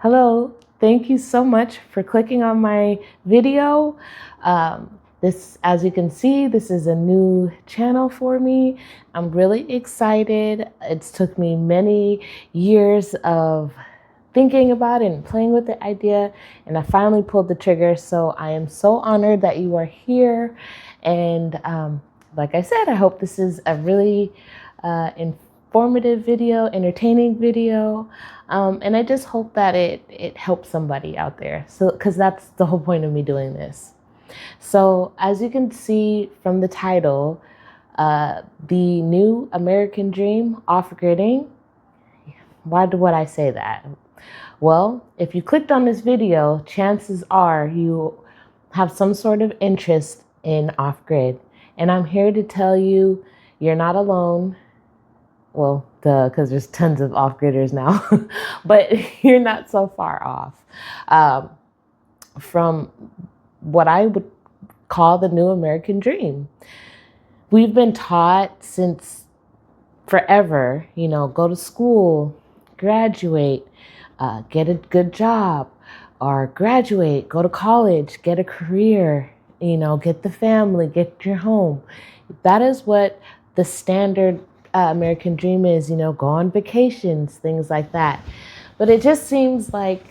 Hello, thank you so much for clicking on my video. As you can see, this is a new channel for me. I'm really excited. It's took me many years of thinking about it and playing with the idea, and I finally pulled the trigger. So I am so honored that you are here. And like I said, I hope this is a really informative video, entertaining video. And I just hope that it helps somebody out there. So, because that's the whole point of me doing this. So as you can see from the title, the new American dream off-gridding. Why would I say that? Well, if you clicked on this video, chances are you have some sort of interest in off-grid. And I'm here to tell you, you're not alone. Well, because there's tons of off-gridders now, but you're not so far off from what I would call the new American dream. We've been taught since forever, go to school, graduate, get a good job, or graduate, go to college, get a career, get the family, get your home. That is what the standard American dream is, go on vacations, things like that. But it just seems like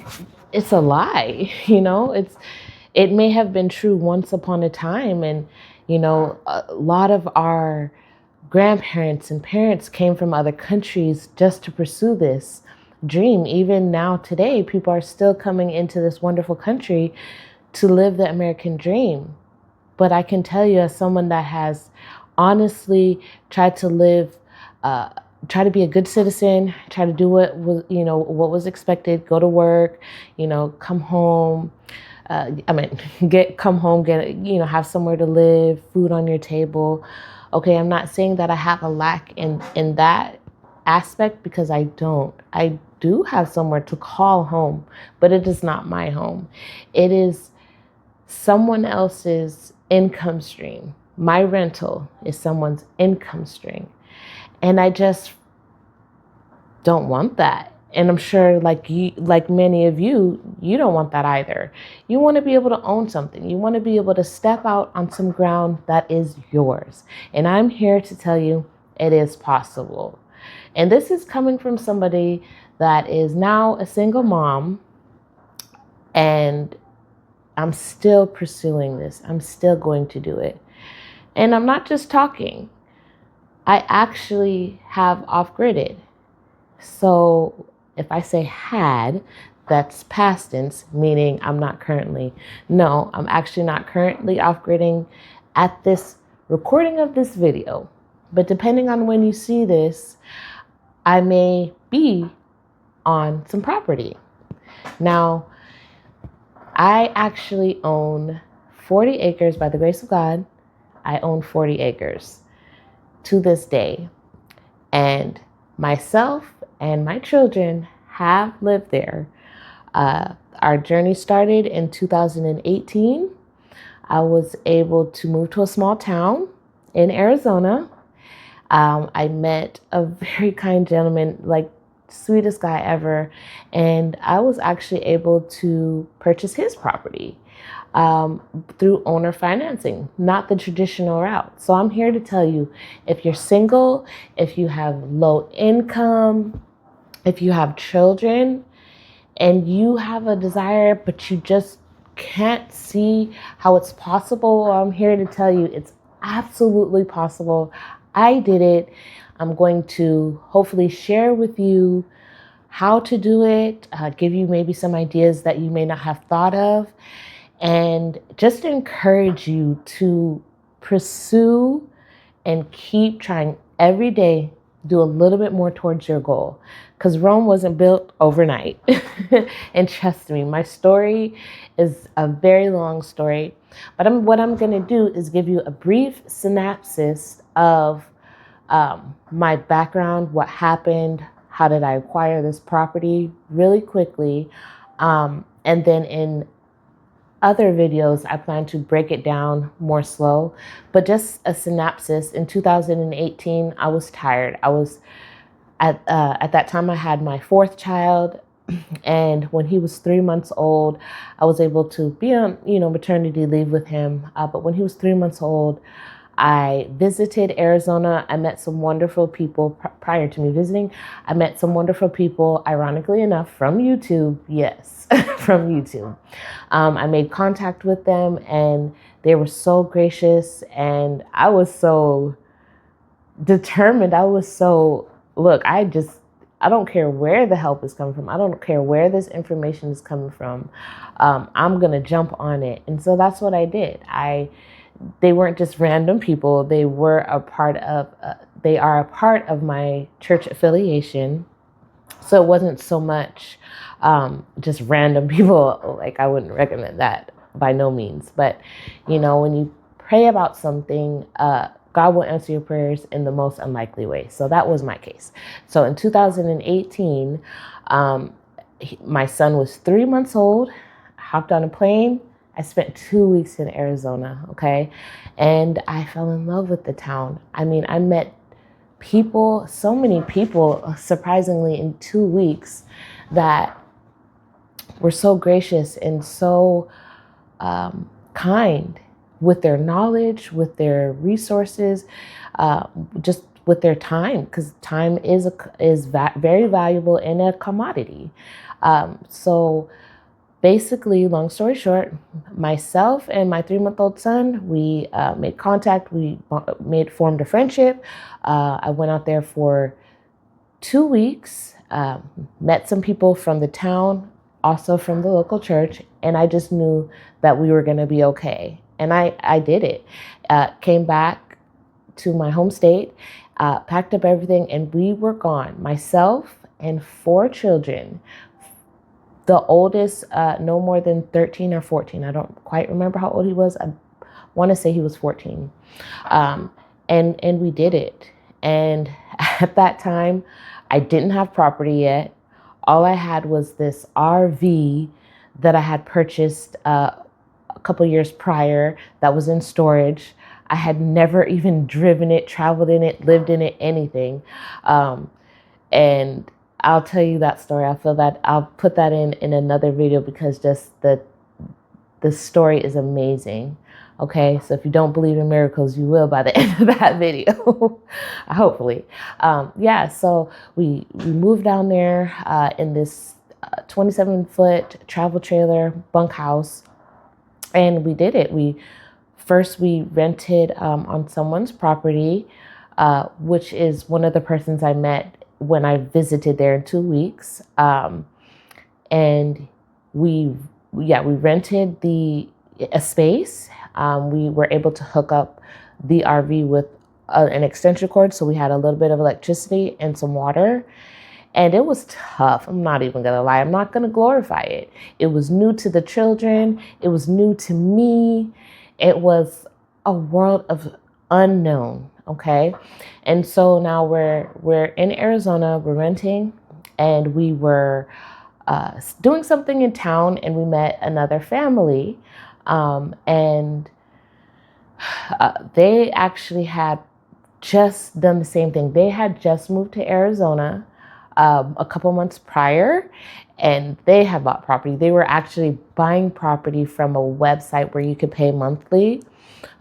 it's a lie, it may have been true once upon a time. And, a lot of our grandparents and parents came from other countries just to pursue this dream. Even now today, people are still coming into this wonderful country to live the American dream. But I can tell you, as someone that has honestly tried to live, try to be a good citizen, try to do what was expected, go to work, come home, come home, have somewhere to live, food on your table. Okay, I'm not saying that I have a lack in that aspect, because I don't. I do have somewhere to call home, but it is not my home. It is someone else's income stream. My rental is someone's income stream. And I just don't want that. And I'm sure like many of you don't want that either. You want to be able to own something. You want to be able to step out on some ground that is yours. And I'm here to tell you it is possible. And this is coming from somebody that is now a single mom, and I'm still pursuing this. I'm still going to do it. And I'm not just talking. I actually have off-gridded. So if I say had, that's past tense, meaning I'm not currently. No, I'm actually not currently off-gridding at this recording of this video. But depending on when you see this, I may be on some property. Now, I actually own 40 acres by the grace of God. I own 40 acres to this day. And myself and my children have lived there. Our journey started in 2018. I was able to move to a small town in Arizona. I met a very kind gentleman, like sweetest guy ever. And I was actually able to purchase his property through owner financing, not the traditional route. So I'm here to tell you, if you're single, if you have low income, if you have children, and you have a desire, but you just can't see how it's possible, I'm here to tell you it's absolutely possible. I did it. I'm going to hopefully share with you how to do it, give you maybe some ideas that you may not have thought of, and just encourage you to pursue and keep trying every day, do a little bit more towards your goal, because Rome wasn't built overnight. And trust me, my story is a very long story, but what I'm going to do is give you a brief synopsis of my background, what happened, how did I acquire this property really quickly, and then in other videos, I plan to break it down more slow, but just a synopsis. In 2018, I was tired. I was at that time I had my fourth child. And when he was 3 months old, I was able to be on, maternity leave with him. But when he was 3 months old, I visited Arizona. I met some wonderful people prior to me visiting. I met some wonderful people, ironically enough, from YouTube. Yes, from YouTube. I made contact with them and they were so gracious. And I was so determined. Look, I don't care where the help is coming from. I don't care where this information is coming from. I'm going to jump on it. And so that's what I did. They weren't just random people. They are a part of my church affiliation. So it wasn't so much just random people. Like, I wouldn't recommend that by no means. But, when you pray about something, God will answer your prayers in the most unlikely way. So that was my case. So in 2018, my son was 3 months old, hopped on a plane. I spent 2 weeks in Arizona, okay? And I fell in love with the town. I mean, I met people, so many people, surprisingly, in 2 weeks that were so gracious and so kind with their knowledge, with their resources, just with their time, because time is very valuable and a commodity. So basically, long story short, myself and my 3-month-old son, we made contact. We formed a friendship. I went out there for 2 weeks, met some people from the town, also from the local church, and I just knew that we were going to be okay. And I did it. Came back to my home state, packed up everything, and we were gone. Myself and 4 children. The oldest, no more than 13 or 14. I don't quite remember how old he was. I want to say he was 14. And we did it. And at that time, I didn't have property yet. All I had was this RV that I had purchased a couple years prior that was in storage. I had never even driven it, traveled in it, lived in it, anything. And I'll tell you that story. I feel that I'll put that in another video because just the story is amazing. Okay, so if you don't believe in miracles, you will by the end of that video, hopefully. So we moved down there in this 27-foot travel trailer bunkhouse, and we did it. We rented on someone's property, which is one of the persons I met when I visited there in 2 weeks. And we rented a space. We were able to hook up the RV with an extension cord. So we had a little bit of electricity and some water. And it was tough. I'm not even going to lie. I'm not going to glorify it. It was new to the children. It was new to me. It was a world of unknown. Okay. And so now we're in Arizona, we're renting, and we were doing something in town, and we met another family. And they actually had just done the same thing. They had just moved to Arizona a couple months prior, and they had bought property. They were actually buying property from a website where you could pay monthly.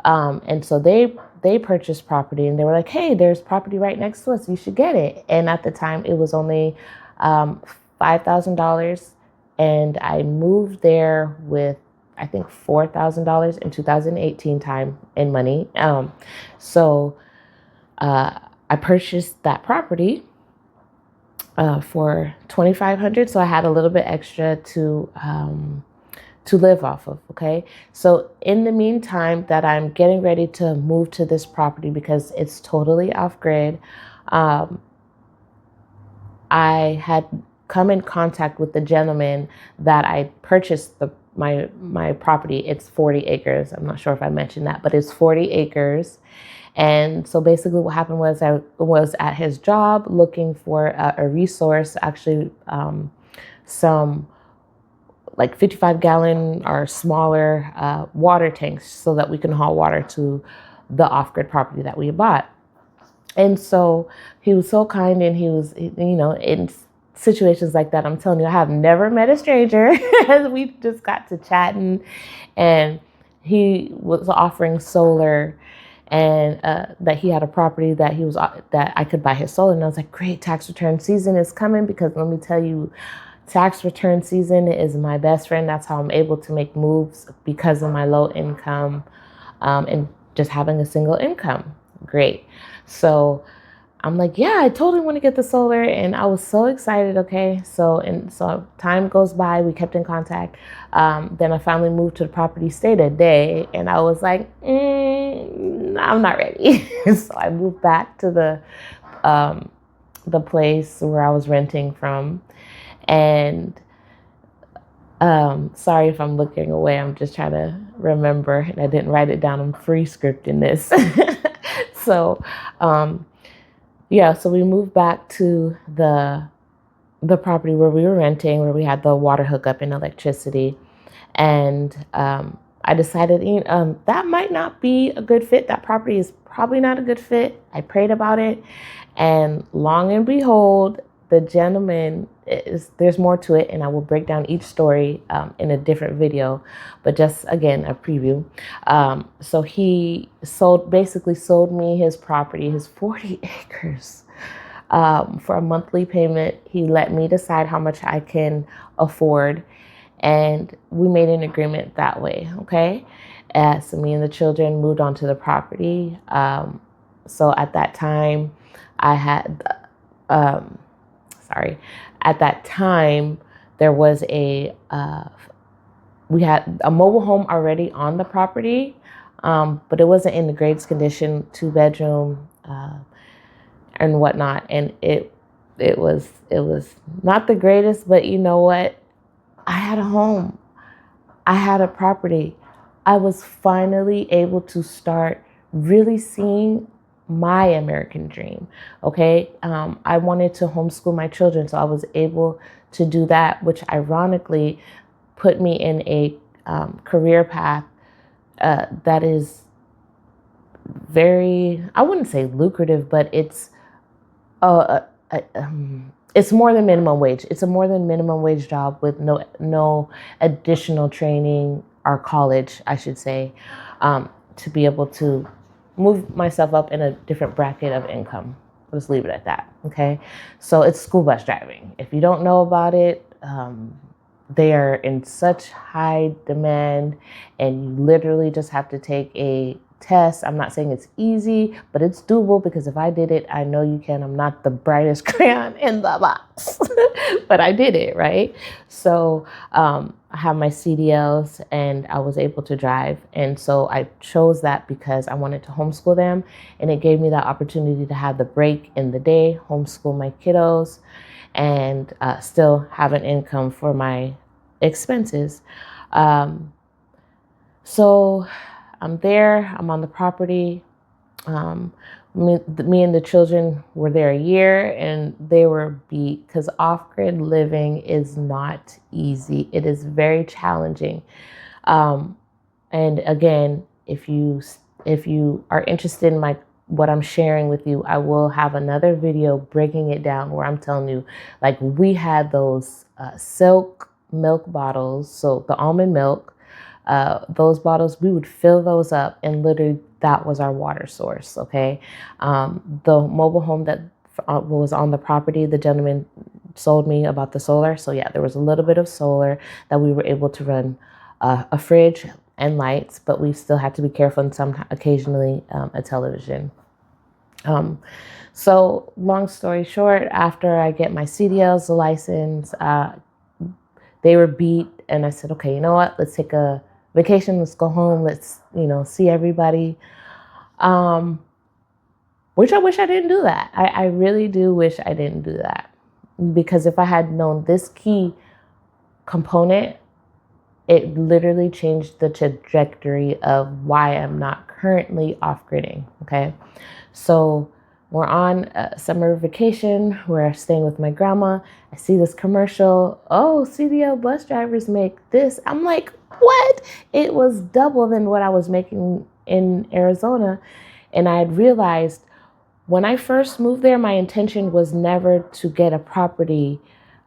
And so they purchased property, and they were like, hey, there's property right next to us. You should get it. And at the time, it was only $5,000. And I moved there with, I think, $4,000 in 2018 time and money. So I purchased that property for $2,500. So I had a little bit extra to live off of. Okay. So in the meantime that I'm getting ready to move to this property because it's totally off grid, I had come in contact with the gentleman that I purchased my property. It's 40 acres. I'm not sure if I mentioned that, but it's 40 acres. And so basically what happened was I was at his job looking for a resource, actually some like 55-gallon or smaller water tanks so that we can haul water to the off-grid property that we bought. And so he was so kind, and he was, situations like that. I'm telling you, I have never met a stranger. We just got to chatting, and he was offering solar, and that he had a property that that I could buy his solar. And I was like, great, tax return season is coming, because let me tell you, tax return season is my best friend. That's how I'm able to make moves, because of my low income, and just having a single income. Great. So I'm like, yeah, I totally want to get the solar. And I was so excited. Okay. So time goes by. We kept in contact. Then I finally moved to the property, stayed a day. And I was like, I'm not ready. So I moved back to the place where I was renting from. And sorry if I'm looking away. I'm just trying to remember. And I didn't write it down. I'm free scripting this. So, yeah, so we moved back to the property where we were renting, where we had the water hookup and electricity. And I decided, that might not be a good fit. That property is probably not a good fit. I prayed about it. And long and behold, the gentleman there's more to it, and I will break down each story in a different video, but just again, a preview. So he basically sold me his property, his 40 acres, for a monthly payment. He let me decide how much I can afford, and we made an agreement that way. Okay. So me and the children moved onto the property. So at that time, I had, at that time, there was we had a mobile home already on the property, but it wasn't in the greatest condition, 2-bedroom, and whatnot. And it was not the greatest, but you know what? I had a home. I had a property. I was finally able to start really seeing my American dream. Okay. I wanted to homeschool my children, so I was able to do that, which ironically put me in a career path that is very, I wouldn't say lucrative, but it's it's more than minimum wage. It's a more than minimum wage job with no additional training or college, I should say, to be able to move myself up in a different bracket of income. Let's leave it at that. Okay. So it's school bus driving. If you don't know about it, they are in such high demand, and you literally just have to take a test. I'm not saying it's easy, but it's doable, because if I did it, I know you can. I'm not the brightest crayon in the box, but I did it, right? So I have my CDLs, and I was able to drive. And so I chose that because I wanted to homeschool them, and it gave me that opportunity to have the break in the day, homeschool my kiddos, and still have an income for my expenses. So I'm there, I'm on the property. Me and the children were there a year, and they were beat, because off-grid living is not easy. It is very challenging. And again, if you are interested in what I'm sharing with you, I will have another video breaking it down, where I'm telling you, like, we had those silk milk bottles, so the almond milk, those bottles, we would fill those up, and literally that was our water source. Okay. The mobile home that was on the property, the gentleman sold me about the solar. So yeah, there was a little bit of solar that we were able to run a fridge and lights, but we still had to be careful, and occasionally a television. So long story short, after I get my CDLs, the license, they were beat, and I said, okay, you know what? Let's take a vacation. Let's go home. Let's, see everybody. Which I wish I didn't do that. I really do wish I didn't do that, because if I had known this key component, it literally changed the trajectory of why I'm not currently off-gridding. Okay. So we're on a summer vacation. We're staying with my grandma. I see this commercial. Oh, CDL bus drivers make this. I'm like, what? It was double than what I was making in Arizona. And I had realized when I first moved there, my intention was never to get a property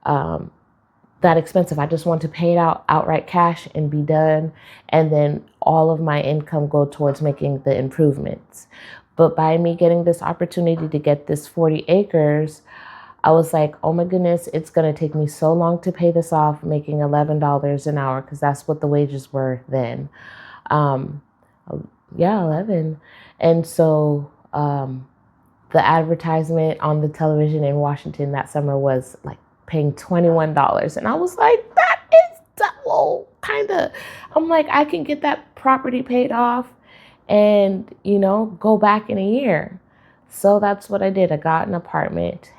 that expensive. I just want to pay it out outright cash and be done. And then all of my income go towards making the improvements. But by me getting this opportunity to get this 40 acres, I was like, oh my goodness, it's going to take me so long to pay this off, making $11 an hour, because that's what the wages were then. Yeah, 11. And so the advertisement on the television in Washington that summer was like paying $21. And I was like, that is double, kind of. I'm like, I can get that property paid off and, go back in a year. So that's what I did. I got an apartment,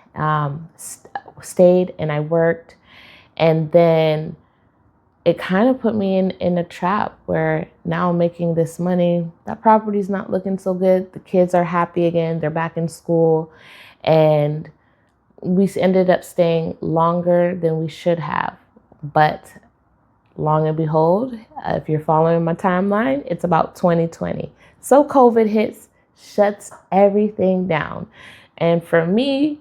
stayed, and I worked. And then it kind of put me in a trap where now I'm making this money. That property's not looking so good. The kids are happy again. They're back in school. And we ended up staying longer than we should have. But long and behold, if you're following my timeline, it's about 2020. So COVID hits, shuts everything down. And for me,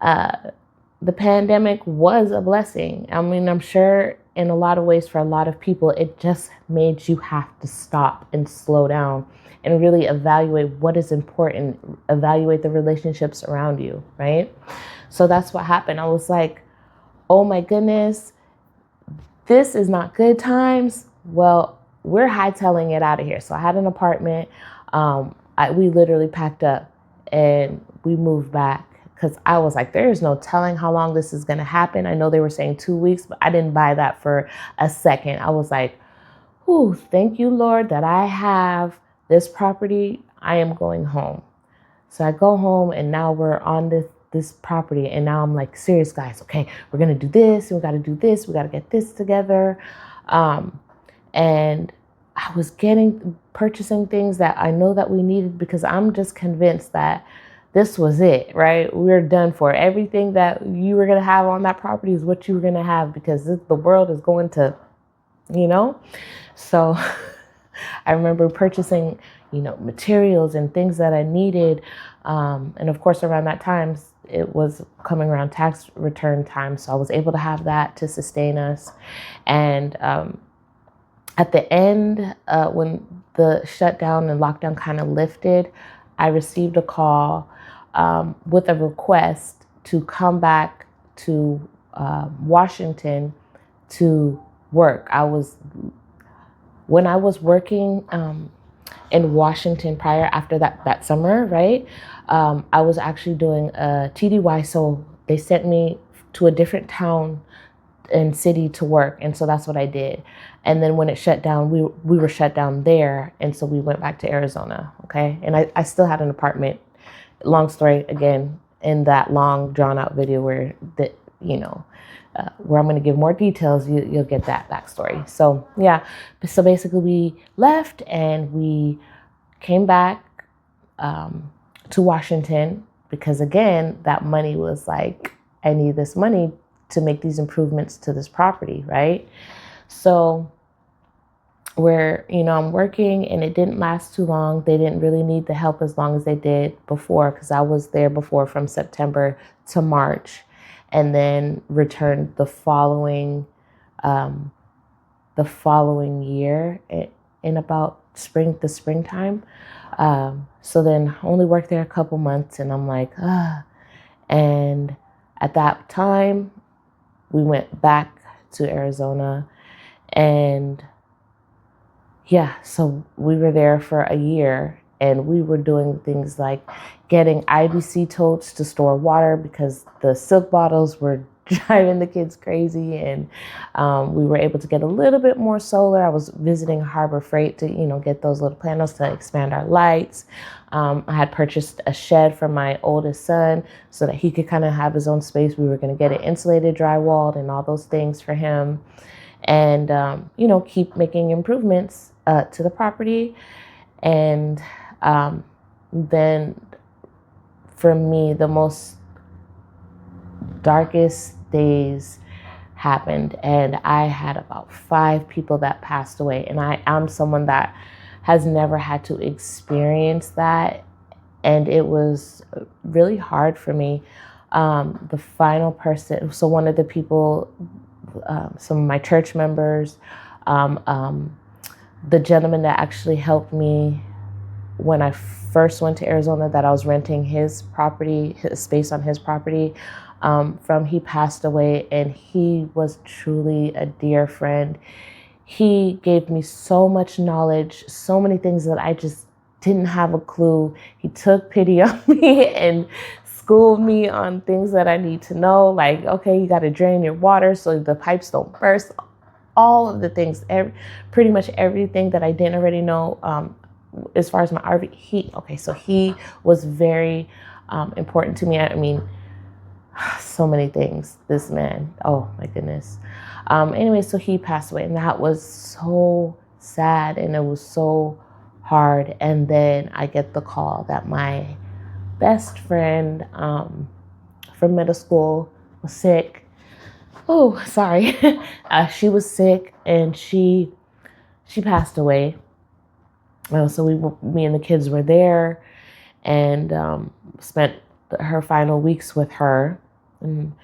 the pandemic was a blessing. I mean, I'm sure in a lot of ways for a lot of people, it just made you have to stop and slow down and really evaluate what is important, evaluate the relationships around you, right? So that's what happened. I was like, oh my goodness, this is not good times. Well, we're hightailing it out of here. So I had an apartment. We literally packed up and we moved back because I was like, there is no telling how long this is going to happen. I know they were saying 2 weeks, but I didn't buy that for a second. I was like, "Ooh, thank you, Lord, that I have this property. I am going home." So I go home and now we're on this property. And now I'm like, serious guys, okay, we're going to do this. And we got to do this. We got to get this together. And I was purchasing things that I know that we needed because I'm just convinced that this was it, right? We're done for. Everything that you were going to have on that property is what you were going to have because the world is going to, So I remember purchasing, materials and things that I needed. And of course, around that time, it was coming around tax return time. So I was able to have that to sustain us. And at the end, when the shutdown and lockdown kind of lifted, I received a call with a request to come back to Washington to work. When I was working in Washington after that summer, right? I was actually doing a TDY. So they sent me to a different town and city to work. And so that's what I did. And then when it shut down, we were shut down there. And so we went back to Arizona. Okay. And I still had an apartment. Long story again, in that long drawn out video where where I'm going to give more details, you'll get that backstory. So yeah, so basically we left and we came back to Washington because again, that money was like, I need this money to make these improvements to this property, right? So I'm working and it didn't last too long. They didn't really need the help as long as they did before because I was there before from September to March. And then returned the following year in about springtime. So then only worked there a couple months, and I'm like, And at that time, we went back to Arizona, and yeah, so we were there for a year. And we were doing things like getting IBC totes to store water because the silk bottles were driving the kids crazy. And we were able to get a little bit more solar. I was visiting Harbor Freight to, get those little panels to expand our lights. I had purchased a shed for my oldest son so that he could kind of have his own space. We were going to get it insulated, drywalled, and all those things for him. And, keep making improvements to the property. And then for me, the most darkest days happened, and I had about 5 people that passed away. And I'm someone that has never had to experience that. And it was really hard for me. The final person, so one of the people, some of my church members, the gentleman that actually helped me when I first went to Arizona, that I was renting his property, his space on his property from, he passed away, and he was truly a dear friend. He gave me so much knowledge, so many things that I just didn't have a clue. He took pity on me and schooled me on things that I need to know, like, okay, you got to drain your water so the pipes don't burst. All of the things, pretty much everything that I didn't already know. As far as my RV, so he was very important to me. I mean, so many things, this man, oh my goodness. Anyway, so he passed away, and that was so sad, and it was so hard. And then I get the call that my best friend from middle school was sick. Oh, sorry. She was sick, and she passed away. So me and the kids were there, and spent her final weeks with her. And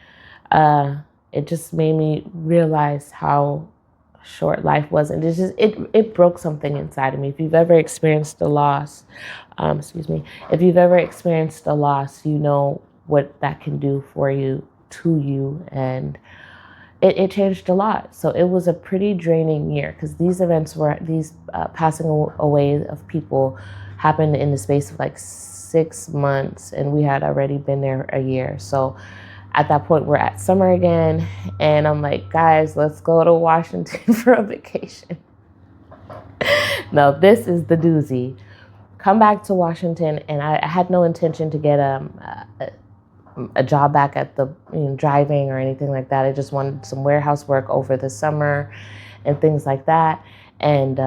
it just made me realize how short life was, and it broke something inside of me. If you've ever experienced a loss, if you've ever experienced a loss, you know what that can do for you, to you, and it changed a lot. So it was a pretty draining year, because these passing away of people happened in the space of like 6 months, and we had already been there a year. So at that point, we're at summer again, and I'm like, guys, let's go to Washington for a vacation. No, this is the doozy. Come back to Washington, and I had no intention to get a job back at the driving or anything like that. I just wanted some warehouse work over the summer and things like that. And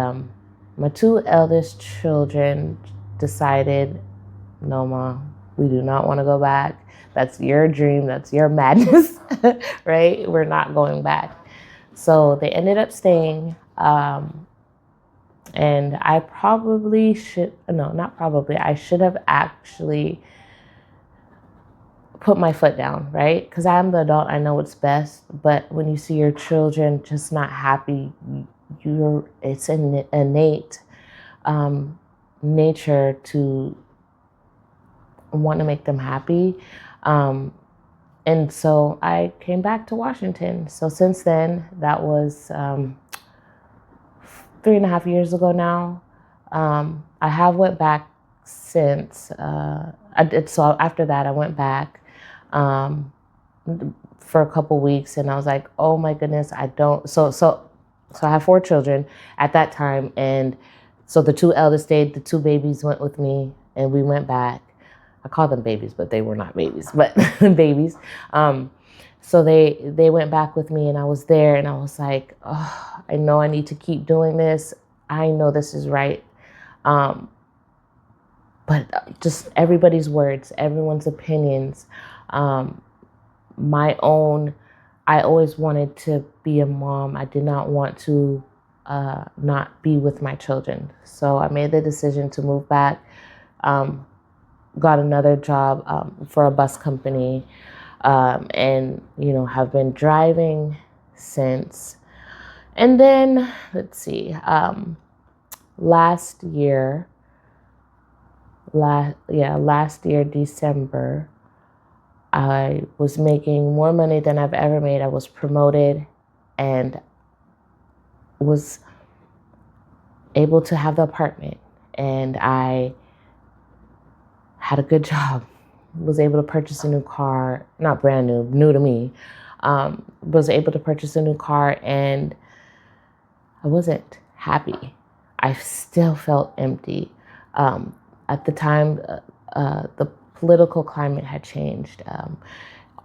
my 2 eldest children decided, no, Ma, we do not want to go back. That's your dream. That's your madness, right? We're not going back. So they ended up staying. And I probably should, no, not probably, I should have actually put my foot down, right? Because I'm the adult, I know what's best. But when you see your children just not happy, it's an innate nature to want to make them happy. And so I came back to Washington. So since then, that was 3.5 years ago now. I have went back since. So after that, I went back for a couple weeks, and I was like, oh my goodness, I don't. So I have 4 children at that time, and so the 2 eldest stayed. The 2 babies went with me, and we went back. I call them babies, but they were not babies, but babies. So they went back with me, and I was there, and I was like, oh, I know I need to keep doing this. I know this is right. But just everybody's words, everyone's opinions, my own. I always wanted to be a mom. I did not want to not be with my children. So I made the decision to move back. Got another job for a bus company, and have been driving since. And then let's see, last year December, I was making more money than I've ever made. I was promoted and was able to have the apartment, and I had a good job, was able to purchase a new car, not brand new to me, was able to purchase a new car, and I wasn't happy. I still felt empty. At the time, the political climate had changed.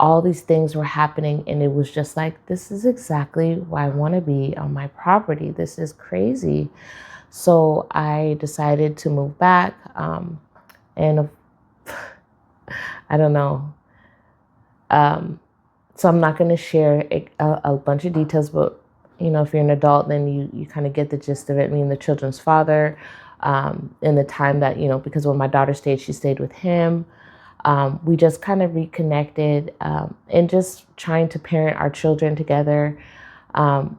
All these things were happening, and it was just like, this is exactly why I want to be on my property. This is crazy. So I decided to move back, and I don't know. So I'm not going to share a bunch of details, but if you're an adult, then you kind of get the gist of it. I mean, the children's father, in the time that, because when my daughter stayed, she stayed with him. We just kind of reconnected, and just trying to parent our children together.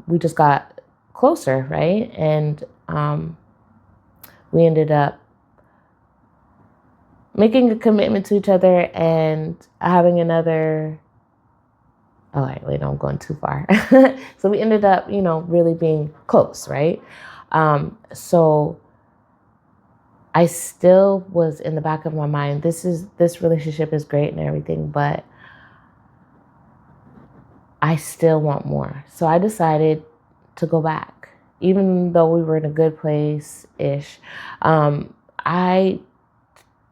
We just got closer, right? And we ended up making a commitment to each other and having another. Oh, wait, no, I'm going too far. So we ended up, really being close, right? So I still was in the back of my mind, this relationship is great and everything, but I still want more. So I decided to go back, even though we were in a good place-ish. I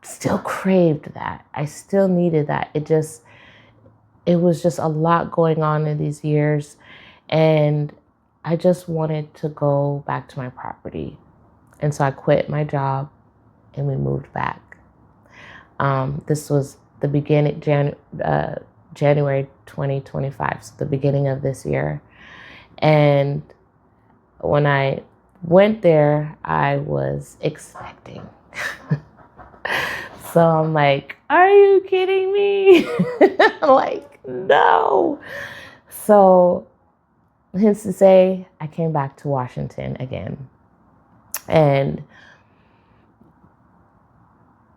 still craved that. I still needed that. It was just a lot going on in these years, and I just wanted to go back to my property. And so I quit my job and we moved back. This was the beginning, January 2025, so the beginning of this year. And when I went there, I was expecting. So I'm like, are you kidding me? Like, no. So hence to say, I came back to Washington again. And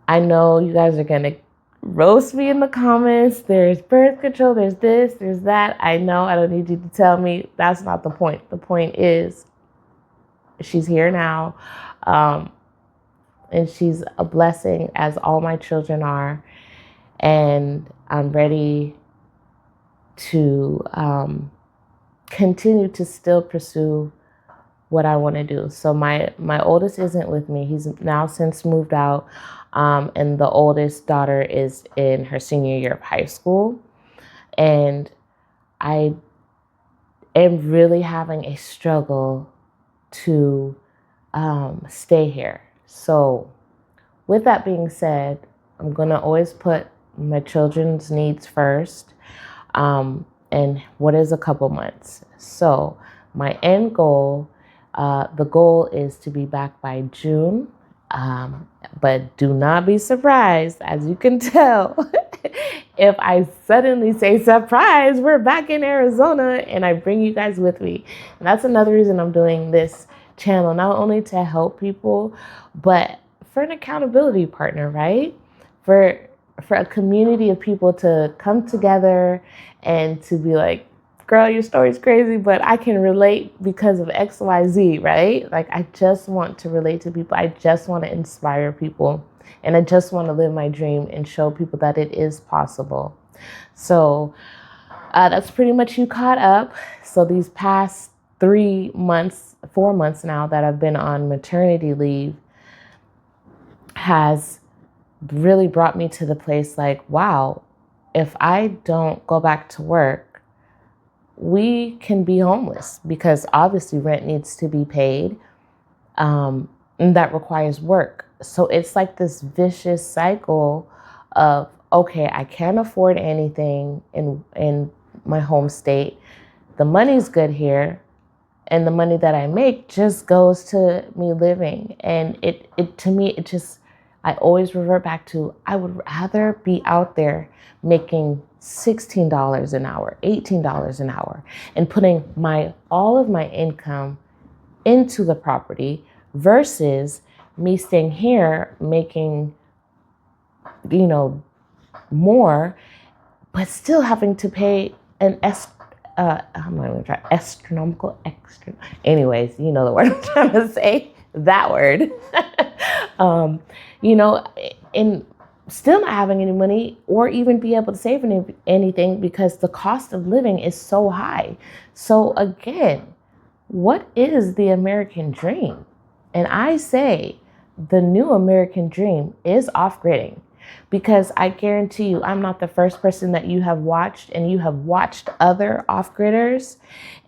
I know you guys are going to roast me in the comments. There's birth control, there's this, there's that. I know, I don't need you to tell me. That's not the point. The point is, she's here now. And she's a blessing, as all my children are. And I'm ready to continue to still pursue what I want to do. So my oldest isn't with me. He's now since moved out. And the oldest daughter is in her senior year of high school. And I am really having a struggle to stay here. So with that being said, I'm going to always put my children's needs first. And what is a couple months? So my end goal, the goal is to be back by June. But do not be surprised, as you can tell, if I suddenly say, surprise, we're back in Arizona, and I bring you guys with me. And that's another reason I'm doing this channel, not only to help people, but for an accountability partner, right? For a community of people to come together and to be like, girl, your story's crazy, but I can relate because of X, Y, Z, right? Like, I just want to relate to people. I just want to inspire people. And I just want to live my dream and show people that it is possible. So that's pretty much you caught up. So these past 4 months now that I've been on maternity leave has really brought me to the place like, wow, if I don't go back to work, we can be homeless, because obviously rent needs to be paid, and that requires work. So it's like this vicious cycle of, okay, I can't afford anything in my home state. The money's good here, and the money that I make just goes to me living. And it to me, I always revert back to, I would rather be out there making $16 an hour, $18 an hour, and putting all of my income into the property versus me staying here making, more, but still having to pay I'm not even trying, astronomical, extra. Anyways, you know the word I'm trying to say, that word. And still not having any money or even be able to save anything because the cost of living is so high. So again, what is the American dream? And I say the new American dream is off-gridding, because I guarantee you, I'm not the first person that you have watched, and you have watched other off-gridders,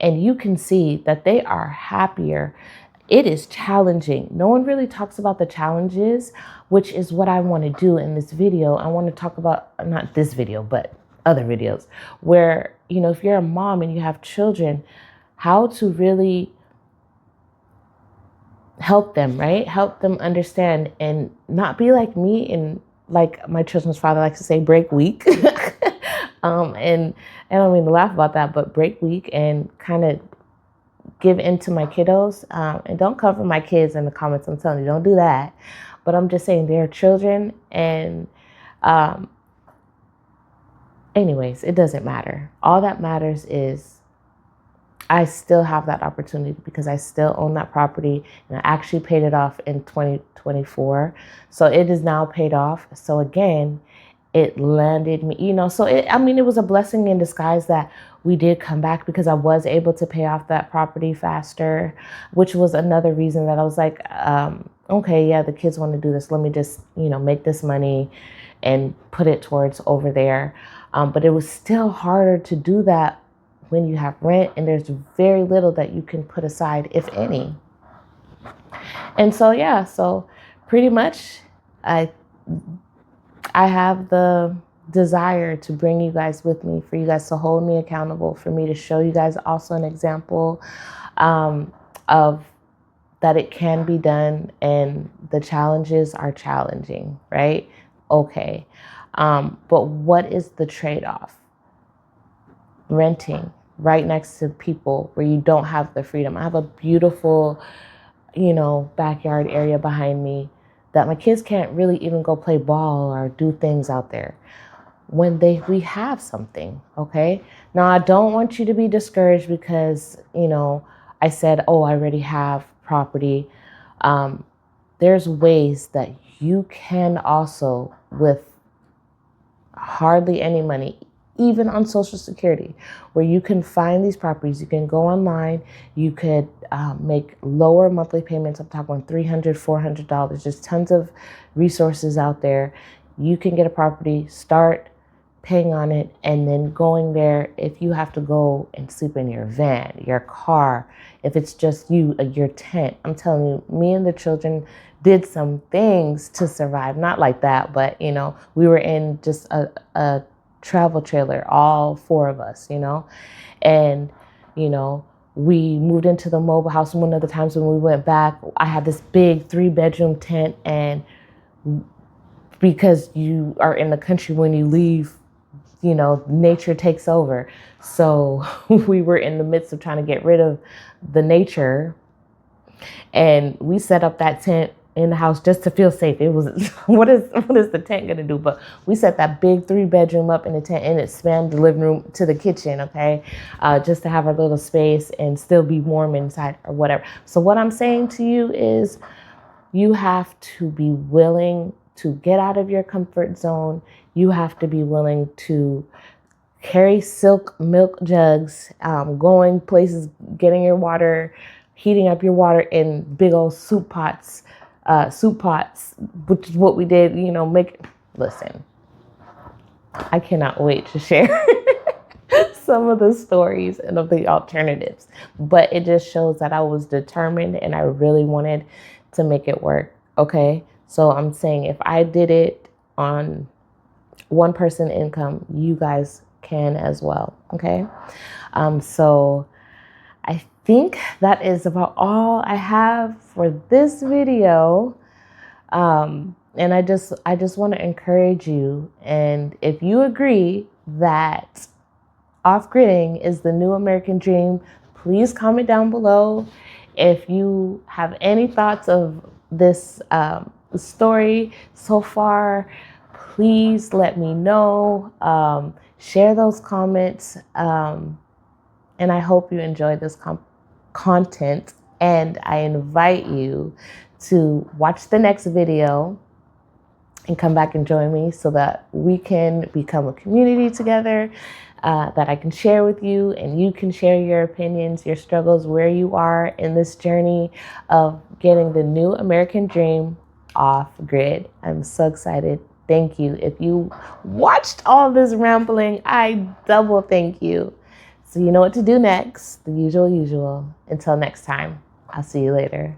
and you can see that they are happier. It is challenging. No one really talks about the challenges, which is what I want to do in this video. I want to talk about, not this video, but other videos where, if you're a mom and you have children, how to really help them, right? Help them understand and not be like me and like my children's father likes to say, break week. And I don't mean to laugh about that, but break week and kind of give in to my kiddos. And don't cover my kids in the comments. I'm telling you, don't do that. But I'm just saying they're children. And anyways, it doesn't matter. All that matters is I still have that opportunity because I still own that property, and I actually paid it off in 2024. So it is now paid off. So again, it landed me, so it was a blessing in disguise that we did come back, because I was able to pay off that property faster, which was another reason that I was like, okay, yeah, the kids want to do this. Let me just, make this money and put it towards over there. But it was still harder to do that when you have rent and there's very little that you can put aside, if any. And so, yeah, so pretty much I have the desire to bring you guys with me, for you guys to hold me accountable, for me to show you guys also an example of that it can be done, and the challenges are challenging, right? Okay. But what is the trade-off? Renting right next to people where you don't have the freedom. I have a beautiful, backyard area behind me that my kids can't really even go play ball or do things out there when we have something, okay? Now, I don't want you to be discouraged because, I said, oh, I already have property. There's ways that you can also, with hardly any money, even on Social Security, where you can find these properties. You can go online. You could make lower monthly payments. I'm talking $300, $400. There's tons of resources out there. You can get a property, start paying on it, and then going there. If you have to go and sleep in your van, your car, if it's just you, your tent, I'm telling you, me and the children did some things to survive. Not like that, but, we were in just a travel trailer, all four of us, and, we moved into the mobile house. One of the times when we went back, I had this big 3-bedroom tent, and because you are in the country, when you leave, nature takes over. So we were in the midst of trying to get rid of the nature, and we set up that tent in the house just to feel safe. It was, what is the tent going to do? But we set that big 3-bedroom up in the tent, and it spanned the living room to the kitchen, okay? Just to have a little space and still be warm inside or whatever. So what I'm saying to you is, you have to be willing to get out of your comfort zone. You have to be willing to carry silk milk jugs, going places, getting your water, heating up your water in big old soup pots, which is what we did, listen, I cannot wait to share some of the stories and of the alternatives, but it just shows that I was determined and I really wanted to make it work. Okay. So I'm saying, if I did it on one person income, you guys can as well. Okay. So I think that is about all I have for this video. And I just want to encourage you. And if you agree that off-gridding is the new American dream, please comment down below. If you have any thoughts of this story so far, please let me know. Share those comments. And I hope you enjoyed this content. And I invite you to watch the next video and come back and join me so that we can become a community together, that I can share with you, and you can share your opinions, your struggles, where you are in this journey of getting the new American dream off grid. I'm so excited. Thank you. If you watched all this rambling, I double thank you. So you know what to do next. The usual. Until next time, I'll see you later.